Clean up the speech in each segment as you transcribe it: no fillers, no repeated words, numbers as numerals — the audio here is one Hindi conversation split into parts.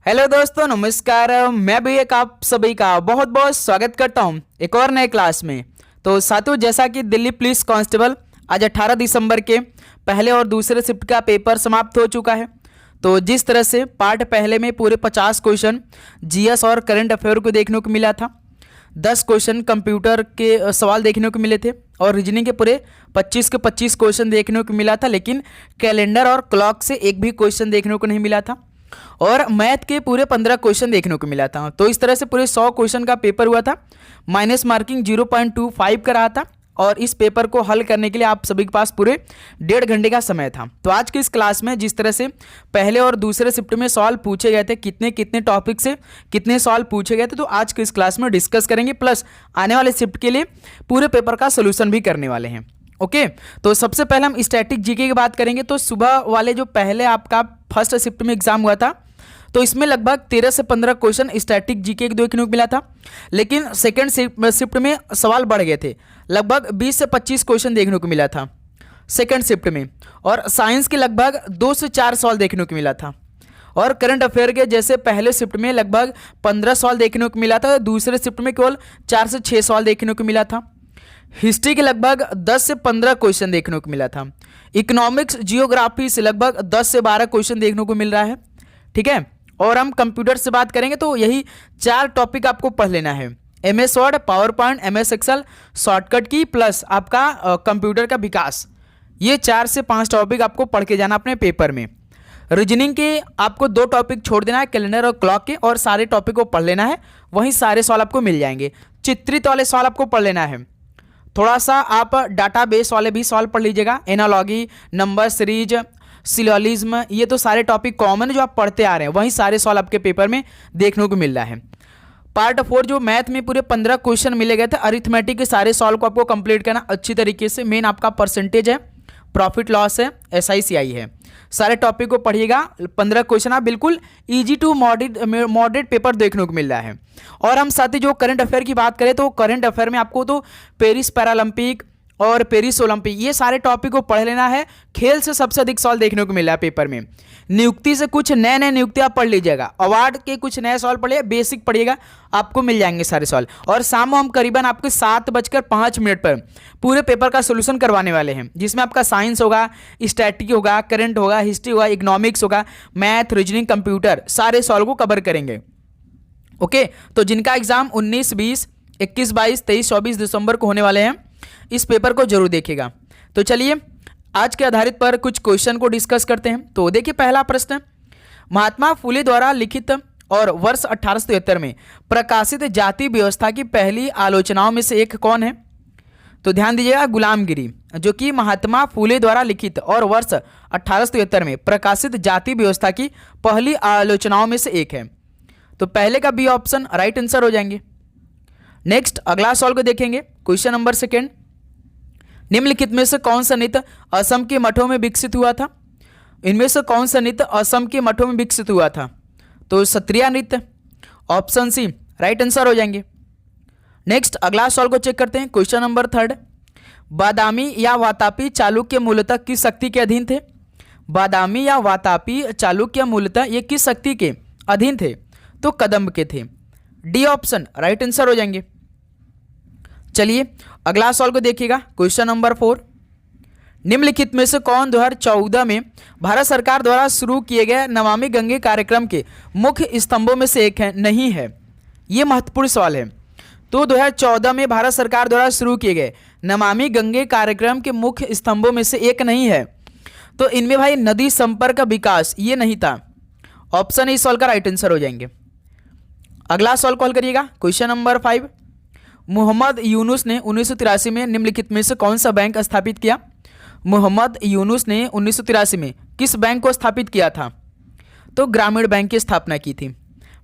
हेलो दोस्तों, नमस्कार। मैं भी एक आप सभी का बहुत बहुत स्वागत करता हूं एक और नए क्लास में। तो साथियों, जैसा कि दिल्ली पुलिस कांस्टेबल आज 18 दिसंबर के पहले और दूसरे शिफ्ट का पेपर समाप्त हो चुका है। तो जिस तरह से पार्ट पहले में पूरे 50 क्वेश्चन जीएस और करंट अफेयर को देखने को मिला था, 10 क्वेश्चन कंप्यूटर के सवाल देखने को मिले थे और रीजनिंग के पूरे 25 के 25 क्वेश्चन देखने को मिला था, लेकिन कैलेंडर और क्लॉक से एक भी क्वेश्चन देखने को नहीं मिला था और मैथ के पूरे 15 क्वेश्चन देखने को मिला था। तो इस तरह से पूरे 100 क्वेश्चन का पेपर हुआ था। माइनस मार्किंग 0.25 का रहा था और इस पेपर को हल करने के लिए आप सभी के पास पूरे 1.5 घंटे का समय था। तो आज की इस क्लास में जिस तरह से पहले और दूसरे शिफ्ट में सवाल पूछे गए थे, कितने कितने टॉपिक से कितने सवाल पूछे गए थे, तो आज की इस क्लास में डिस्कस करेंगे। प्लस आने वाले शिफ्ट के लिए पूरे पेपर का सोल्यूशन भी करने वाले हैं। ओके, तो सबसे पहले हम स्टैटिक जीके की बात करेंगे। तो सुबह वाले जो पहले आपका फर्स्ट शिफ्ट में एग्जाम हुआ था, तो इसमें लगभग 13 से 15 क्वेश्चन स्टैटिक जीके के देखने को मिला था, लेकिन सेकंड शिफ्ट में सवाल बढ़ गए थे। लगभग 20 से 25 क्वेश्चन देखने को मिला था सेकंड शिफ्ट में, और साइंस के लगभग 2 से 4 सवाल देखने को मिला था। और करंट अफेयर के जैसे पहले शिफ्ट में लगभग 15 सवाल देखने को मिला था, दूसरे शिफ्ट में केवल 4 से 6 सवाल देखने को मिला था। हिस्ट्री के लगभग 10 से 15 क्वेश्चन देखने को मिला था। इकोनॉमिक्स जियोग्राफी से लगभग 10 से 12 क्वेश्चन देखने को मिल रहा है। ठीक है, और हम कंप्यूटर से बात करेंगे तो यही 4 टॉपिक आपको पढ़ लेना है। MS Word, PowerPoint, MS Excel, shortcut की, प्लस आपका कंप्यूटर का विकास। ये 4 से 5 टॉपिक आपको पढ़ के जाना अपने पेपर में। रीजनिंग के आपको 2 टॉपिक छोड़ देना है, कैलेंडर और क्लॉक के, और सारे टॉपिक को पढ़ लेना है। वहीं सारे सवाल आपको मिल जाएंगे। चित्रित वाले सवाल आपको पढ़ लेना है। थोड़ा सा आप डाटाबेस वाले भी सवाल पढ़ लीजिएगा। एनालॉगी, नंबर सीरीज, सिलोलिज्म, ये तो सारे टॉपिक कॉमन जो आप पढ़ते आ रहे हैं, वहीं सारे सवाल आपके पेपर में देखने को मिल रहा है। पार्ट 4 जो मैथ में पूरे 15 क्वेश्चन मिले गए थे, अरिथमेटिक के सारे सवाल को आपको कंप्लीट करना अच्छी तरीके से। मेन आपका परसेंटेज है, प्रॉफिट लॉस है, SICI है। सारे टॉपिक को पढ़िएगा। 15 क्वेश्चन आप बिल्कुल इजी टू मॉडरेट पेपर देखने को मिल रहा है। और हम साथ ही जो करंट अफेयर की बात करें तो करंट अफेयर में आपको तो पेरिस पैरालंपिक और पेरिस ओलंपिक, ये सारे टॉपिक को पढ़ लेना है। खेल से सबसे अधिक सवाल देखने को मिल रहा है पेपर में। नियुक्ति से कुछ नए नए नियुक्ति आप पढ़ लीजिएगा। अवार्ड के कुछ नए सवाल पढ़िए, बेसिक पढ़िएगा, आपको मिल जाएंगे सारे सवाल। और शाम को हम करीबन आपके 7:05 पर पूरे पेपर का सोल्यूशन करवाने वाले हैं, जिसमें आपका साइंस होगा, स्टैटिक होगा, करंट होगा, हिस्ट्री होगा, इकोनॉमिक्स होगा, मैथ, रीजनिंग, कंप्यूटर, सारे सवाल को कवर करेंगे। ओके, तो जिनका एग्जाम 19, 20, 21, 22, 23, 24 दिसंबर को होने वाले हैं, इस पेपर को जरूर देखिएगा। तो चलिए आज के आधारित पर कुछ क्वेश्चन को डिस्कस करते हैं। तो देखिए, पहला प्रश्न, महात्मा फुले द्वारा लिखित और वर्ष 1873 में प्रकाशित जाति व्यवस्था की पहली आलोचनाओं में से एक कौन है? तो ध्यान दीजिएगा, गुलामगिरी, जो कि महात्मा फुले द्वारा लिखित और वर्ष 1873 में प्रकाशित जाति व्यवस्था की पहली आलोचनाओं में से एक है। तो पहले का बी ऑप्शन राइट आंसर हो जाएंगे। नेक्स्ट अगला सवाल को देखेंगे। क्वेश्चन नंबर 2, निम्नलिखित में से कौन सा नृत्य असम के मठों में विकसित हुआ था? इनमें से कौन सा नृत्य असम के मठों में विकसित हुआ था? तो सत्रिया नृत्य, ऑप्शन सी राइट आंसर हो जाएंगे। नेक्स्ट अगला सवाल को चेक करते हैं। क्वेश्चन नंबर 3, बादामी या वातापी चालुक्य मूलतः किस शक्ति के अधीन थे? बादामी या वातापी चालुक्य मूलतः ये किस शक्ति के अधीन थे? तो कदंब के थे। डी ऑप्शन राइट आंसर हो जाएंगे। चलिए अगला सवाल को देखिएगा। क्वेश्चन नंबर 4, निम्नलिखित में से कौन 2014 में भारत सरकार द्वारा शुरू किए गए नमामि गंगे कार्यक्रम के मुख्य स्तंभों में से एक है नहीं है? ये महत्वपूर्ण सवाल है। तो 2014 में भारत सरकार द्वारा शुरू किए गए नमामि गंगे कार्यक्रम के मुख्य स्तंभों में से एक नहीं है। तो इनमें भाई नदी संपर्क का विकास ये नहीं था। ऑप्शन इस सवाल का राइट आंसर हो जाएंगे। अगला सवाल कॉल करिएगा। क्वेश्चन नंबर 5, मोहम्मद यूनुस ने 1983 में निम्नलिखित में से कौन सा बैंक स्थापित किया? मोहम्मद यूनुस ने 1983 में किस बैंक को स्थापित किया था? तो ग्रामीण बैंक की स्थापना की थी।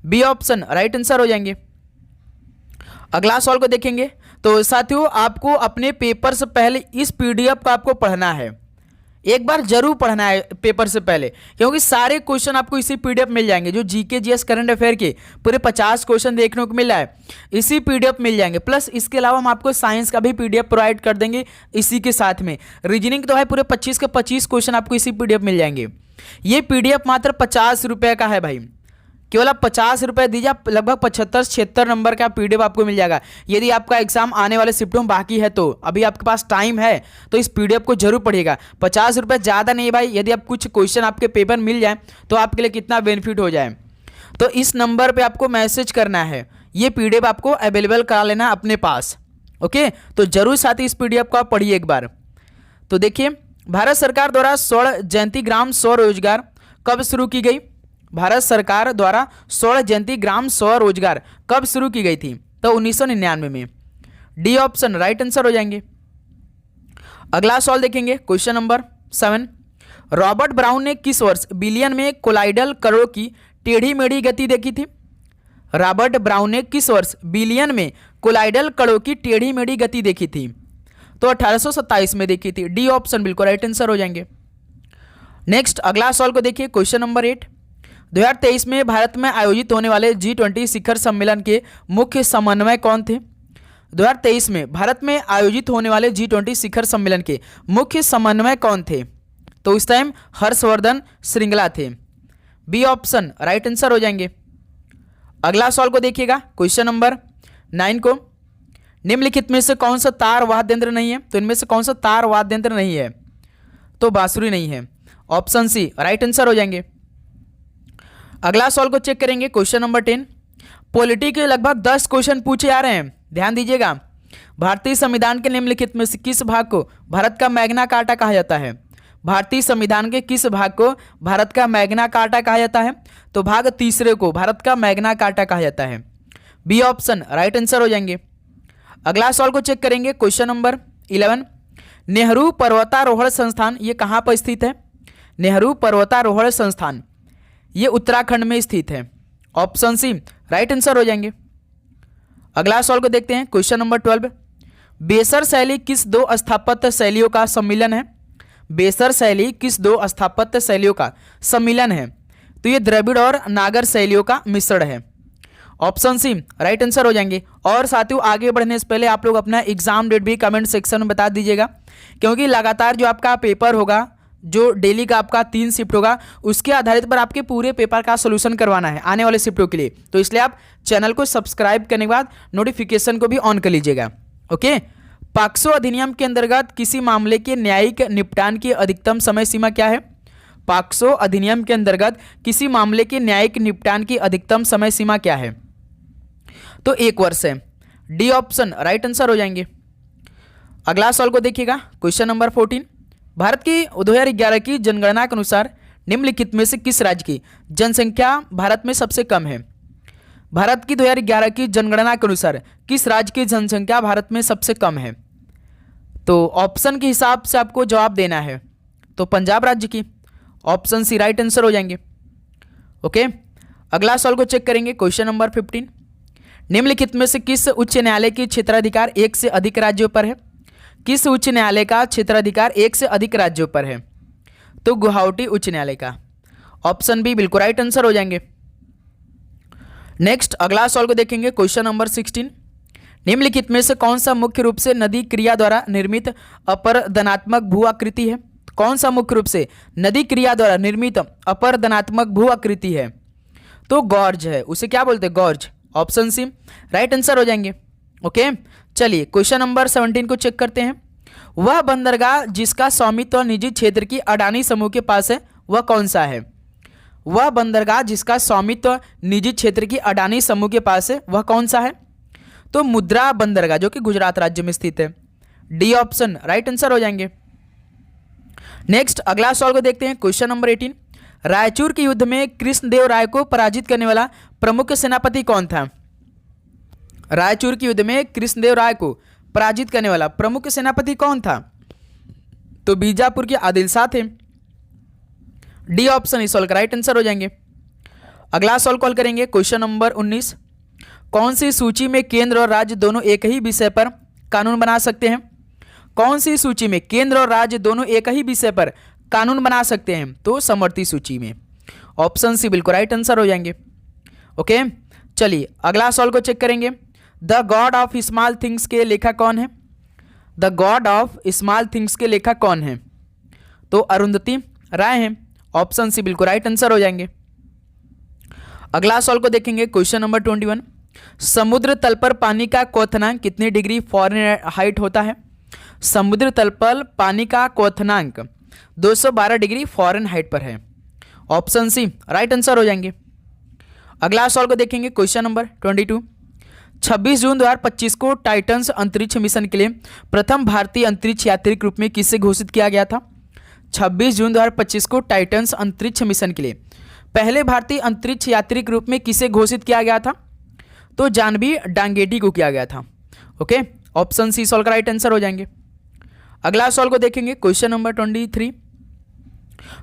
बी ऑप्शन राइट आंसर हो जाएंगे। अगला सवाल को देखेंगे। तो साथियों, आपको अपने पेपर से पहले इस PDF को आपको पढ़ना है, एक बार जरूर पढ़ना है पेपर से पहले, क्योंकि सारे क्वेश्चन आपको इसी PDF मिल जाएंगे। जो जीके जीएस करंट अफेयर के पूरे 50 क्वेश्चन देखने को मिला है, इसी PDF मिल जाएंगे। प्लस इसके अलावा हम आपको साइंस का भी PDF प्रोवाइड कर देंगे इसी के साथ में। रीजनिंग तो है, पूरे 25 के 25 क्वेश्चन आपको इसी PDF मिल जाएंगे। ये PDF मात्र 50 रुपये का है भाई। केवल आप 50 रुपये दीजिए, आप लगभग 75-76 नंबर का पीडीएफ आपको मिल जाएगा। यदि आपका एग्जाम आने वाले शिफ्टों में बाकी है तो अभी आपके पास टाइम है तो इस पीडीएफ को जरूर पढ़िएगा। 50 रुपये ज़्यादा नहीं है भाई, यदि आप कुछ क्वेश्चन आपके पेपर मिल जाए तो आपके लिए कितना बेनिफिट हो जाए। तो इस नंबर पर आपको मैसेज करना है, ये पीडीएफ आपको अवेलेबल करा लेना अपने पास। ओके, तो जरूर साथ ही इस पीडीएफ को आप पढ़िए एक बार। तो देखिए, भारत सरकार द्वारा स्वर्ण जयंती ग्राम स्वरोजगार कब शुरू की गई? भारत सरकार द्वारा स्वर्ण जयंती ग्राम स्वरोजगार कब शुरू की गई थी? तो 1999 में। डी ऑप्शन राइट आंसर हो जाएंगे। अगला सवाल देखेंगे, क्वेश्चन नंबर 7। रॉबर्ट ब्राउन ने किस वर्ष बिलियन में कोलाइडल कणों की टेढ़ी मेढ़ी गति देखी थी? रॉबर्ट ब्राउन ने किस वर्ष बिलियन में कोलाइडल कणों की टेढ़ी मेढ़ी गति देखी थी? तो 1827 में देखी थी। डी ऑप्शन बिल्कुल राइट आंसर हो जाएंगे। नेक्स्ट अगला सवाल को देखिए, क्वेश्चन नंबर 8। 2023 में भारत में आयोजित होने वाले G20 शिखर सम्मेलन के मुख्य समन्वय कौन थे? 2023 में भारत में आयोजित होने वाले G20 शिखर सम्मेलन के मुख्य समन्वय कौन थे? तो इस टाइम हर्षवर्धन श्रृंगला थे। बी ऑप्शन राइट आंसर हो जाएंगे। अगला सवाल को देखिएगा, क्वेश्चन नंबर 9 को। निम्नलिखित में से कौन सा तार वाद्य यंत्र नहीं है? तो इनमें से कौन सा तार वाद्य यंत्र नहीं है? तो बांसुरी नहीं है। ऑप्शन सी राइट आंसर हो जाएंगे। अगला सवाल को चेक करेंगे, क्वेश्चन नंबर 10। पॉलिटी के लगभग 10 क्वेश्चन पूछे जा रहे हैं, ध्यान दीजिएगा। भारतीय संविधान के निम्नलिखित में से किस भाग को भारत का मैग्ना कार्टा कहा जाता है? भारतीय संविधान के किस भाग को भारत का मैग्ना कार्टा कहा जाता है? तो भाग तीसरे को भारत का मैग्ना कार्टा कहा जाता है। बी ऑप्शन राइट आंसर हो जाएंगे। अगला सवाल को चेक करेंगे, क्वेश्चन नंबर 11। नेहरू पर्वतारोहण संस्थान ये कहाँ पर स्थित है? नेहरू पर्वतारोहण संस्थान ये उत्तराखंड में स्थित है। ऑप्शन सी राइट आंसर हो जाएंगे। अगला सवाल को देखते हैं, क्वेश्चन नंबर 12। बेसर शैली किस दो स्थापत्य शैलियों का सम्मिलन है? बेसर शैली किस दो स्थापत्य शैलियों का सम्मिलन है? तो ये द्रविड़ और नागर शैलियों का मिश्रण है। ऑप्शन सी राइट आंसर हो जाएंगे। और साथियों, आगे बढ़ने से पहले आप लोग अपना एग्जाम डेट भी कमेंट सेक्शन में बता दीजिएगा, क्योंकि लगातार जो आपका पेपर होगा, जो डेली का आपका 3 शिफ्ट होगा, उसके आधारित पर आपके पूरे पेपर का सोल्यूशन करवाना है आने वाले शिफ्टों के लिए। तो इसलिए आप चैनल को सब्सक्राइब करने के बाद नोटिफिकेशन को भी ऑन कर लीजिएगा। ओके, पॉक्सो अधिनियम के अंतर्गत किसी मामले के न्यायिक निपटान की अधिकतम समय सीमा क्या है? पॉक्सो अधिनियम के अंतर्गत किसी मामले के न्यायिक निपटान की अधिकतम समय सीमा क्या है? तो 1 वर्ष है। डी ऑप्शन राइट आंसर हो जाएंगे। अगला सवाल को देखिएगा, क्वेश्चन नंबर 14। भारत की 2011 की जनगणना के अनुसार निम्नलिखित में से किस राज्य की जनसंख्या भारत में सबसे कम है? भारत की 2011 की जनगणना के अनुसार किस राज्य की जनसंख्या भारत में सबसे कम है? तो ऑप्शन के हिसाब से आपको जवाब देना है। तो पंजाब राज्य की। ऑप्शन सी राइट आंसर हो जाएंगे। ओके, अगला सवाल को चेक करेंगे, क्वेश्चन नंबर 15। निम्नलिखित में से किस उच्च न्यायालय की क्षेत्राधिकार 1 से अधिक राज्यों पर है? किस उच्च न्यायालय का क्षेत्राधिकार 1 से अधिक राज्यों पर है? तो गुवाहाटी उच्च न्यायालय का। ऑप्शन बी बिल्कुल राइट आंसर हो जाएंगे। नेक्स्ट अगला सवाल को देखेंगे, क्वेश्चन नंबर 16। निम्नलिखित में से कौन सा मुख्य रूप से नदी क्रिया द्वारा निर्मित अपरदनात्मक भू आकृति है? कौन सा मुख्य रूप से नदी क्रिया द्वारा निर्मित अपरदनात्मक भू आकृति है? तो गॉर्ज है, उसे क्या बोलते हैं? Gorge. Option C right answer हो जाएंगे। ओके, चलिए क्वेश्चन नंबर 17 को चेक करते हैं। वह बंदरगाह जिसका स्वामित्व निजी क्षेत्र की अडानी समूह के पास है, वह कौन सा है? वह बंदरगाह जिसका स्वामित्व निजी क्षेत्र की अडानी समूह के पास है, वह कौन सा है? तो मुद्रा बंदरगाह, जो कि गुजरात राज्य में स्थित है। डी ऑप्शन राइट आंसर हो जाएंगे। नेक्स्ट अगला सवाल को देखते हैं, क्वेश्चन नंबर 18। रायचूर के युद्ध में कृष्णदेव राय को पराजित करने वाला प्रमुख सेनापति कौन था? रायचूर के युद्ध में कृष्णदेव राय को पराजित करने वाला प्रमुख सेनापति कौन था? तो बीजापुर के आदिल शाह थे। डी ऑप्शन इस सवाल का राइट आंसर हो जाएंगे। अगला सवाल कॉल करेंगे, क्वेश्चन नंबर 19। कौन सी सूची में केंद्र और राज्य दोनों एक ही विषय पर कानून बना सकते हैं? कौन सी सूची में केंद्र और राज्य दोनों एक ही विषय पर कानून बना सकते हैं? तो समवर्ती सूची में। ऑप्शन सी बिल्कुल राइट आंसर हो जाएंगे। ओके, चलिए अगला सवाल को चेक करेंगे। The God of small things के लेखक कौन है? The God of small things के लेखक कौन है? तो अरुंधति राय हैं। ऑप्शन सी बिल्कुल राइट आंसर हो जाएंगे। अगला सवाल को देखेंगे, क्वेश्चन नंबर 21। समुद्र तल पर पानी का क्वथनांक कितनी डिग्री फ़ारेनहाइट होता है? समुद्र तल पर पानी का क्वथनांक 212 डिग्री फ़ारेनहाइट पर है। ऑप्शन सी राइट आंसर हो जाएंगे। अगला सवाल को देखेंगे, क्वेश्चन नंबर 22। 26 जून 2025 को टाइटन्स अंतरिक्ष मिशन के लिए प्रथम भारतीय अंतरिक्ष यात्री के रूप में किसे घोषित किया गया था? 26 जून 2025 को टाइटन्स अंतरिक्ष मिशन के लिए पहले भारतीय अंतरिक्ष यात्री के रूप में किसे घोषित किया गया था? तो जानवी डांगेटी को किया गया था। ओके, ऑप्शन सी सवाल का राइट आंसर हो जाएंगे। अगला सवाल को देखेंगे, क्वेश्चन नंबर 23।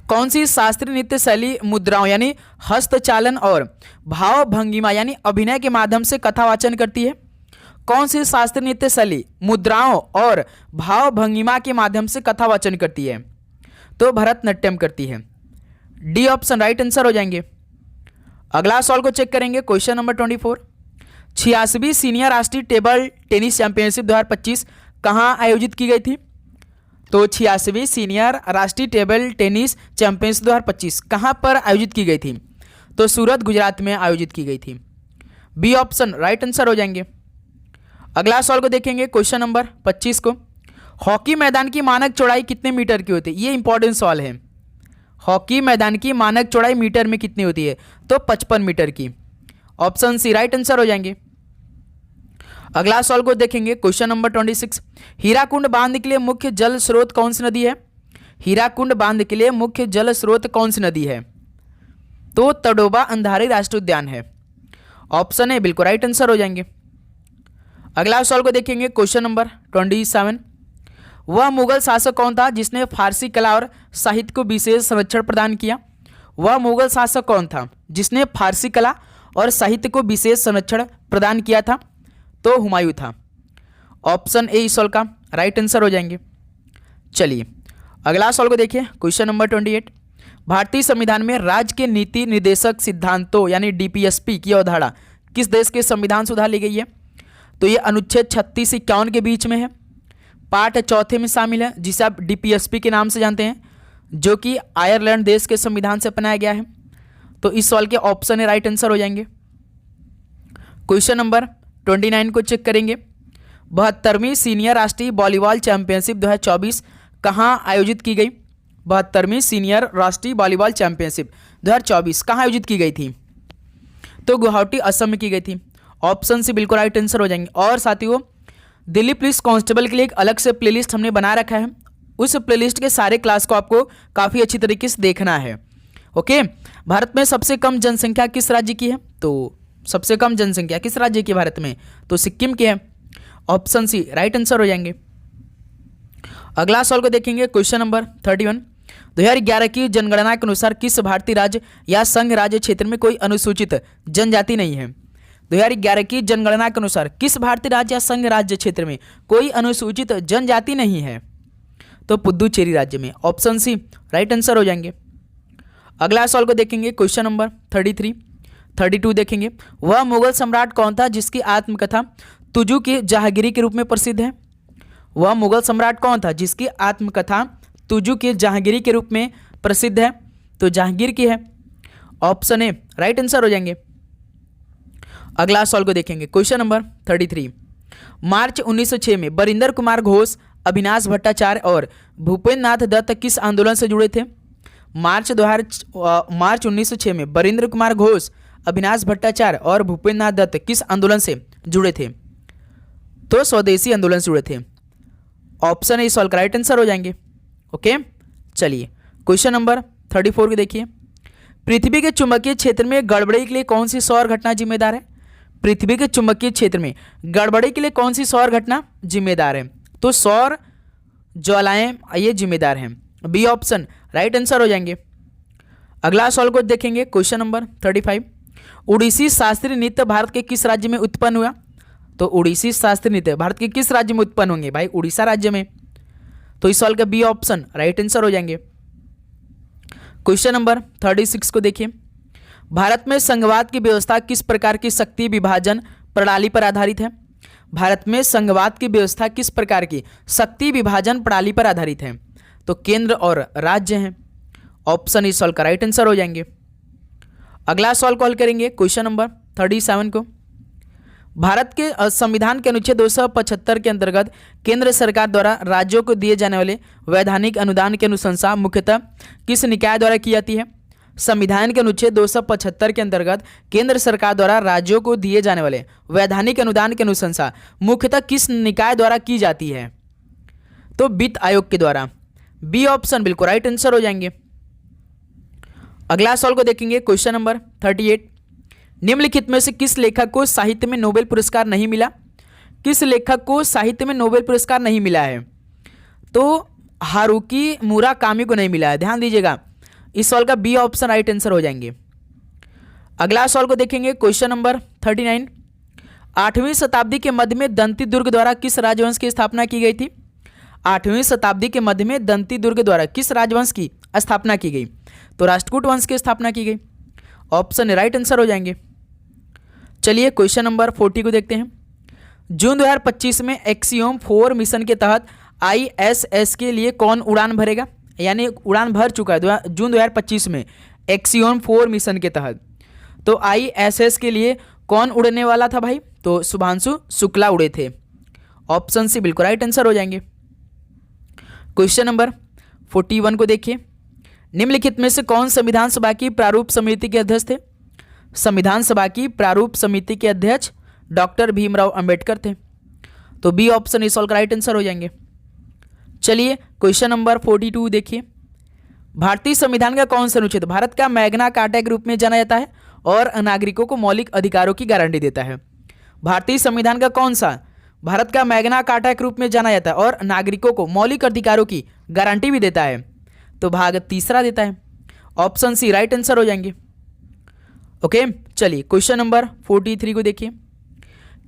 कौन सी शास्त्रीय नृत्य शैली मुद्राओं यानी हस्तचालन और भाव भंगिमा यानी अभिनय के माध्यम से कथावाचन करती है? कौन सी शास्त्रीय नृत्य शैली मुद्राओं और भाव भंगिमा के माध्यम से कथावाचन करती है? तो भरतनाट्यम करती है। डी ऑप्शन राइट आंसर हो जाएंगे। अगला सवाल को चेक करेंगे, क्वेश्चन नंबर 24। 86वीं सीनियर राष्ट्रीय टेबल टेनिस चैंपियनशिप 2025 कहाँ आयोजित की गई थी? तो 86वीं सीनियर राष्ट्रीय टेबल टेनिस चैंपियनशिप 2025 कहाँ पर आयोजित की गई थी? तो सूरत, गुजरात में आयोजित की गई थी। बी ऑप्शन राइट आंसर हो जाएंगे। अगला सवाल को देखेंगे, क्वेश्चन नंबर 25 को। हॉकी मैदान की मानक चौड़ाई कितने मीटर की होती है? ये इंपॉर्टेंट सवाल है। हॉकी मैदान की मानक चौड़ाई मीटर में कितनी होती है? तो 55 मीटर की। ऑप्शन सी राइट आंसर हो जाएंगे। अगला सवाल को देखेंगे, क्वेश्चन नंबर 26। हीराकुंड बांध के लिए मुख्य जल स्रोत कौन सी नदी है? हीराकुंड बांध के लिए मुख्य जल स्रोत कौन सी नदी है? तो तडोबा अंधारी राष्ट्रीय उद्यान है। ऑप्शन ए बिल्कुल राइट आंसर हो जाएंगे। अगला सवाल को देखेंगे, क्वेश्चन नंबर 27। वह मुगल शासक कौन था जिसने फारसी कला और साहित्य को विशेष संरक्षण प्रदान किया? वह मुगल शासक कौन था जिसने फारसी कला और साहित्य को विशेष संरक्षण प्रदान किया था? तो हुमायूं था। ऑप्शन ए इस सवाल का राइट आंसर हो जाएंगे। चलिए अगला सवाल को देखिए, क्वेश्चन नंबर 28। भारतीय संविधान में राज्य के नीति निर्देशक सिद्धांतों यानी डीपीएसपी की अवधारणा किस देश के संविधान से उधार ली गई है? तो ये अनुच्छेद 36 से 51 के बीच में है। पार्ट चौथे में शामिल है जिसे आप डीपीएसपी के नाम से जानते हैं, जो कि आयरलैंड देश के संविधान से अपनाया गया है। तो इस सवाल के ऑप्शन ए राइट आंसर हो जाएंगे। क्वेश्चन नंबर 29 को चेक करेंगे। 72वीं सीनियर राष्ट्रीय वॉलीबॉल चैंपियनशिप 2024 कहाँ आयोजित की गई? 72वीं सीनियर राष्ट्रीय वॉलीबॉल चैंपियनशिप 2024 कहाँ आयोजित की गई थी? तो गुवाहाटी, असम में की गई थी। ऑप्शन सी बिल्कुल राइट आंसर हो जाएंगे। और साथियों, दिल्ली पुलिस कांस्टेबल के लिए एक अलग से प्लेलिस्ट हमने बना रखा है। उस प्लेलिस्ट के सारे क्लास को आपको काफ़ी अच्छी तरीके से देखना है। ओके, भारत में सबसे कम जनसंख्या किस राज्य की है? तो सबसे कम जनसंख्या किस राज्य की भारत में? तो सिक्किम की है। ऑप्शन सी राइट आंसर हो जाएंगे। अगला सवाल को देखेंगे, क्वेश्चन नंबर 31। 2011 की जनगणना के अनुसार किस भारतीय राज्य या संघ राज्य क्षेत्र में कोई अनुसूचित जनजाति नहीं है? 2011 की जनगणना के अनुसार किस भारतीय राज्य या संघ राज्य क्षेत्र में कोई अनुसूचित जनजाति नहीं है? तो पुदुचेरी राज्य में। ऑप्शन सी राइट आंसर हो जाएंगे। अगला सवाल को देखेंगे, क्वेश्चन नंबर 32 देखेंगे। वह मुगल सम्राट कौन था जिसकी आत्मकथा तुजू की जहांगीरी के रूप में प्रसिद्ध है? वह मुगल सम्राट कौन था जिसकी आत्मकथा तुजू की जहांगीरी के रूप में प्रसिद्ध है? तो जहांगीर की है। ऑप्शन ए राइट आंसर हो जाएंगे। अगला सवाल को देखेंगे, क्वेश्चन नंबर 33। मार्च 1906 में बरिंदर कुमार घोष, अविनाश भट्टाचार्य और भूपेंद्र नाथ दत्त किस आंदोलन से जुड़े थे? मार्च 1906 में बरिंदर कुमार घोष, अविनाश भट्टाचार्य और भूपेंद्र नाथ दत्त किस आंदोलन से जुड़े थे? तो स्वदेशी आंदोलन से जुड़े थे। ऑप्शन ए सवाल का राइट आंसर हो जाएंगे। ओके, चलिए क्वेश्चन नंबर 34 को देखिए। पृथ्वी के चुंबकीय क्षेत्र में गड़बड़ी के लिए कौन सी सौर घटना जिम्मेदार है? पृथ्वी के चुंबकीय क्षेत्र में गड़बड़ी के लिए कौन सी सौर घटना जिम्मेदार है? तो सौर ज्वालाएं ये जिम्मेदार हैं। बी ऑप्शन राइट आंसर हो जाएंगे। अगला सवाल को देखेंगे, क्वेश्चन नंबर 35। उड़ीसी शास्त्रीय नृत्य भारत के किस राज्य में उत्पन्न हुआ? तो उड़ीसी शास्त्रीय नृत्य भारत के किस राज्य में उत्पन्न होंगे? भाई उड़ीसा राज्य में। तो इस सवाल का बी ऑप्शन राइट आंसर हो जाएंगे। क्वेश्चन नंबर 36 को देखिए। भारत में संघवाद की व्यवस्था किस प्रकार की शक्ति विभाजन प्रणाली पर आधारित है? भारत में संघवाद की व्यवस्था किस प्रकार की शक्ति विभाजन प्रणाली पर आधारित है? तो केंद्र और राज्य हैं। ऑप्शन इस सवाल का राइट आंसर हो जाएंगे। अगला सवाल कॉल करेंगे क्वेश्चन नंबर 37 को। भारत के संविधान के अनुच्छेद 275 के अंतर्गत केंद्र सरकार द्वारा राज्यों को दिए जाने वाले वैधानिक अनुदान की अनुशंसा मुख्यतः किस निकाय द्वारा की जाती है? संविधान के अनुच्छेद 275 के अंतर्गत केंद्र सरकार द्वारा राज्यों को दिए जाने वाले वैधानिक अनुदान की अनुशंसा मुख्यतः किस निकाय द्वारा की जाती है? तो वित्त आयोग के द्वारा। बी ऑप्शन बिल्कुल राइट आंसर हो जाएंगे। अगला सवाल को देखेंगे क्वेश्चन नंबर 38। निम्नलिखित में से किस लेखक को साहित्य में नोबेल पुरस्कार नहीं मिला? किस लेखक को साहित्य में नोबेल पुरस्कार नहीं मिला है? तो हारुकी मुराकामी को नहीं मिला है, ध्यान दीजिएगा। इस सवाल का बी ऑप्शन राइट आंसर हो जाएंगे। अगला सवाल को देखेंगे क्वेश्चन नंबर 39। 8वीं शताब्दी के मध्य में दंती दुर्ग द्वारा किस राजवंश की स्थापना की गई थी? 8वीं शताब्दी के मध्य में दंती दुर्ग द्वारा किस राजवंश की स्थापना की गई? तो राष्ट्रकूट वंश की स्थापना की गई। ऑप्शन राइट आंसर हो जाएंगे। चलिए क्वेश्चन नंबर 40 को देखते हैं। जून 2025 में एक्सियोम 4 मिशन के तहत ISS के लिए कौन उड़ान भरेगा? यानी उड़ान भर चुका है जून 2025 में एक्सियोम 4 मिशन के तहत। तो ISS के लिए कौन उड़ने वाला था भाई? तो शुभांशु शुक्ला उड़े थे। ऑप्शन सी बिल्कुल राइट आंसर हो जाएंगे। क्वेश्चन नंबर 41 को देखिए। निम्नलिखित में से कौन संविधान सभा की प्रारूप समिति के अध्यक्ष थे? संविधान सभा की प्रारूप समिति के अध्यक्ष डॉक्टर भीमराव अंबेडकर थे। तो बी ऑप्शन इस सवाल का राइट आंसर हो जाएंगे। चलिए क्वेश्चन नंबर 42 देखिए। भारतीय संविधान का कौन सा अनुच्छेद भारत का मैग्ना कार्टा के रूप में जाना जाता है और नागरिकों को मौलिक अधिकारों की गारंटी देता है? भारतीय संविधान का कौन सा भारत का मैग्ना कार्टा के रूप में जाना जाता है और नागरिकों को मौलिक अधिकारों की गारंटी भी देता है? तो भाग तीसरा देता है। ऑप्शन सी राइट आंसर हो जाएंगे। ओके, चलिए क्वेश्चन नंबर 43 को देखिए।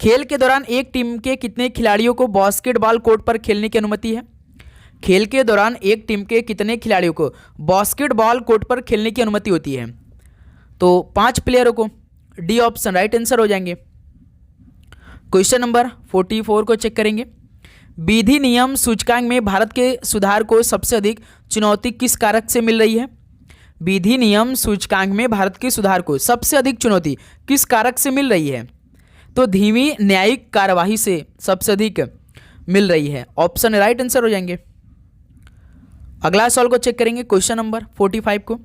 खेल के दौरान एक टीम के कितने खिलाड़ियों को बास्केटबॉल कोर्ट पर खेलने की अनुमति है? खेल के दौरान एक टीम के कितने खिलाड़ियों को बास्केटबॉल कोर्ट पर खेलने की अनुमति होती है? तो 5 प्लेयरों को। डी ऑप्शन राइट आंसर हो जाएंगे। क्वेश्चन नंबर 44 को चेक करेंगे। विधि नियम सूचकांक में भारत के सुधार को सबसे अधिक चुनौती किस कारक से मिल रही है? विधि नियम सूचकांक में भारत के सुधार को सबसे अधिक चुनौती किस कारक से मिल रही है? तो धीमी न्यायिक कार्यवाही से सबसे अधिक मिल रही है। ऑप्शन राइट आंसर हो जाएंगे। अगला सवाल को चेक करेंगे क्वेश्चन नंबर 45 को।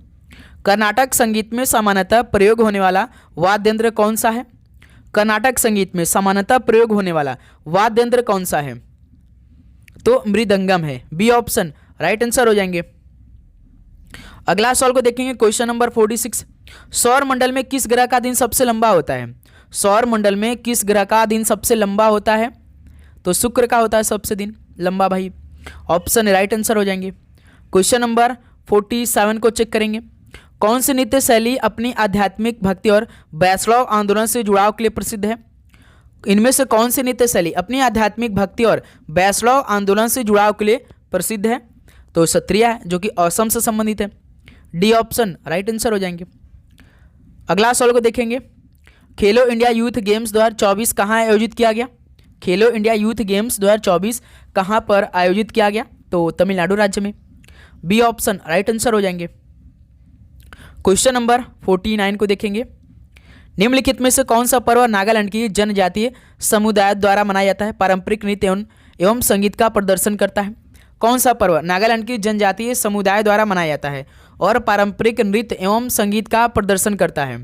कर्नाटक संगीत में सामान्यतः प्रयोग होने वाला वाद्य यंत्र कौन सा है? कर्नाटक संगीत में सामान्यतः प्रयोग होने वाला वाद्य यंत्र कौन सा है? तो मृदंगम है। बी ऑप्शन राइट आंसर हो जाएंगे। अगला सवाल को देखेंगे क्वेश्चन नंबर 46। सौर मंडल में किस ग्रह का दिन सबसे लंबा होता है? सौर मंडल में किस ग्रह का दिन सबसे लंबा होता है? तो शुक्र का होता है सबसे दिन लंबा भाई। ऑप्शन राइट आंसर हो जाएंगे। क्वेश्चन नंबर 47 को चेक करेंगे। कौन सी नृत्य शैली अपनी आध्यात्मिक भक्ति और वैष्णव आंदोलन से जुड़ाव के लिए प्रसिद्ध है? इनमें से कौन सी नृत्य शैली अपनी आध्यात्मिक भक्ति और वैष्णव आंदोलन से जुड़ाव के लिए प्रसिद्ध है? तो सत्रिया है, जो कि असम से संबंधित है। डी ऑप्शन राइट आंसर हो जाएंगे। अगला सवाल को देखेंगे। खेलो इंडिया यूथ गेम्स 2024 कहाँ आयोजित किया गया? खेलो इंडिया यूथ गेम्स 2024 कहाँ पर आयोजित किया गया? तो तमिलनाडु राज्य में। बी ऑप्शन राइट आंसर हो जाएंगे। क्वेश्चन नंबर 49 को देखेंगे। निम्नलिखित में से कौन सा पर्व नागालैंड की जनजातीय समुदाय द्वारा मनाया जाता है? पारंपरिक नृत्य एवं संगीत का प्रदर्शन करता है। कौन सा पर्व नागालैंड की जनजातीय समुदाय द्वारा मनाया जाता है और पारंपरिक नृत्य एवं संगीत का प्रदर्शन करता है?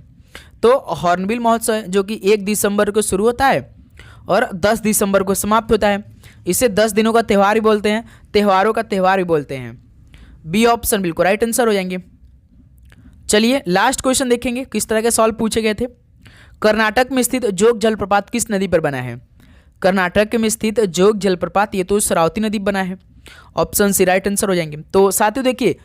तो हॉर्नबिल महोत्सव है, जो कि 1 दिसंबर को शुरू होता है और 10 दिसंबर को समाप्त होता है। इसे 10 दिनों का त्यौहार भी बोलते हैं, त्योहारों का त्यौहार भी बोलते हैं। बी ऑप्शन बिल्कुल राइट आंसर हो जाएंगे। चलिए लास्ट क्वेश्चन देखेंगे किस तरह के सवाल पूछे गए थे। कर्नाटक में स्थित जोग जलप्रपात किस नदी पर बना है? कर्नाटक में स्थित जोग जलप्रपात ये तो शरावती नदी बना है। ऑप्शन सी राइट आंसर हो जाएंगे। तो साथियों देखिए,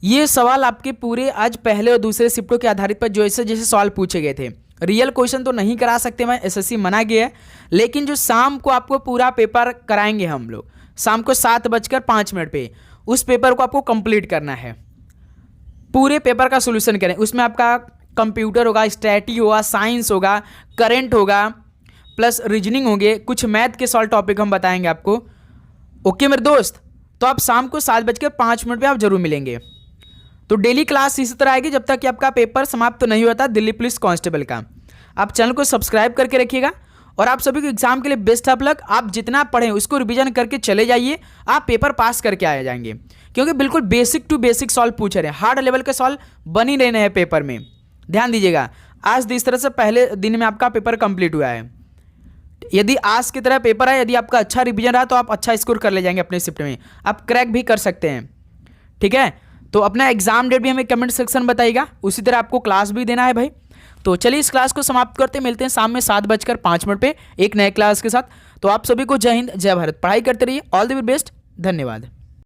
ये सवाल आपके पूरे आज पहले और दूसरे शिफ्टों के आधारित पर जैसे जैसे सवाल पूछे गए थे। रियल क्वेश्चन तो नहीं करा सकते, मैं एसएससी मना गया है, लेकिन जो शाम को आपको पूरा पेपर कराएंगे हम लोग शाम को 7:05 पे, उस पेपर को आपको कंप्लीट करना है। पूरे पेपर का सोल्यूशन करें, उसमें आपका कंप्यूटर होगा, स्टैटी होगा, साइंस होगा, करंट होगा, प्लस रीजनिंग होंगे, कुछ मैथ के सॉल्व टॉपिक हम बताएंगे आपको। ओके मेरे दोस्त, तो आप शाम को 7:05 पे आप जरूर मिलेंगे। तो डेली क्लास इसी तरह आएगी जब तक कि आपका पेपर समाप्त तो नहीं होता दिल्ली पुलिस कांस्टेबल का। आप चैनल को सब्सक्राइब करके रखिएगा और आप सभी को एग्जाम के लिए बेस्ट ऑफ लक। आप जितना पढ़ें उसको रिवीजन करके चले जाइए, आप पेपर पास करके आ जाएंगे, क्योंकि बिल्कुल बेसिक टू बेसिक सॉल्व पूछ रहे हैं, हार्ड लेवल के सॉल्व बन ही रहने हैं पेपर में। ध्यान दीजिएगा, आज इस तरह से पहले दिन में आपका पेपर कंप्लीट हुआ है। यदि आज की तरह पेपर है, यदि आपका अच्छा रिवीजन रहा तो आप अच्छा स्कोर कर ले जाएंगे अपने शिफ्ट में, आप क्रैक भी कर सकते हैं। ठीक है, तो अपना एग्जाम डेट भी हमें कमेंट सेक्शन बताइएगा, उसी तरह आपको क्लास भी देना है भाई। तो चलिए इस क्लास को समाप्त करते, मिलते हैं शाम में 7:05 पे एक नए क्लास के साथ। तो आप सभी को जय हिंद जय भारत, पढ़ाई करते रहिए, ऑल द बेस्ट, धन्यवाद।